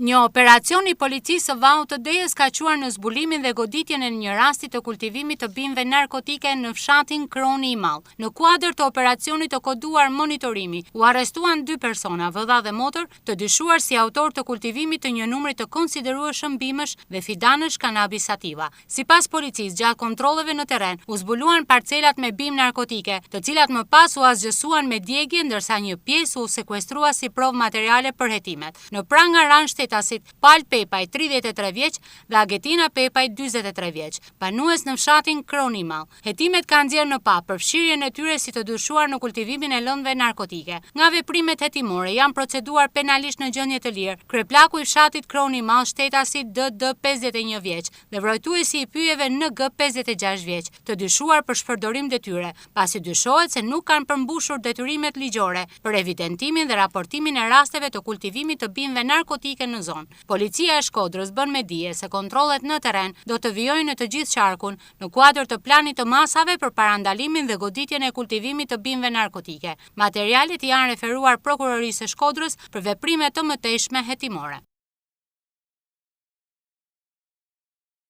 Një operacion I policisë së Vau të Dejes ka quar në zbulimin dhe goditjen e një rasti të kultivimit të bimëve narkotike në fshatin Kroni I Madh. Në kuadër të operacionit të koduar monitorimi, u arrestuan 2 persona, vëlla dhe motër, të dyshuar si autor të kultivimit të një numri të konsiderueshëm bimësh dhe fidanësh kanabis sativa. Sipas policisë, gjatë kontrolleve në terren, u zbuluan parcelat me bimë narkotike, të cilat më pas u asgjësuan me djegje, ndërsa një pjesë u sekuestrua si provë materiale për hetimet. Në pranga ran shtetasit Pal Pepaj 33 vjeç dhe Agetina Pepaj 43 vjeç, banues në fshatin Kroni I Madh. Hetimet kanë nxjerrë në pa përfshirjen e tyre si të dyshuar në kultivimin e lëndëve narkotike. Nga veprimet hetimore janë proceduar penalisht në gjendje të lirë kryeplaku I fshatit Kroni I Madh shtetasi DD 51 vjeç dhe vrojtuesi I pyjeve NG 56 vjeç, të dyshuar për shpërdorim detyre, pasi dyshohet se nuk kanë përmbushur detyrimet ligjore për evidentimin dhe raportimin e rasteve të kultivimit të bimëve narkotike në zonë. Policia e Shkodrës bën me dije se kontrollet në terren do të vijojnë në të gjithë qarkun në kuadër të planit të masave për parandalimin dhe goditjen e kultivimit të bimëve narkotike. Materialet janë referuar prokurorisë së Shkodrës për veprime të mëtejshme hetimore.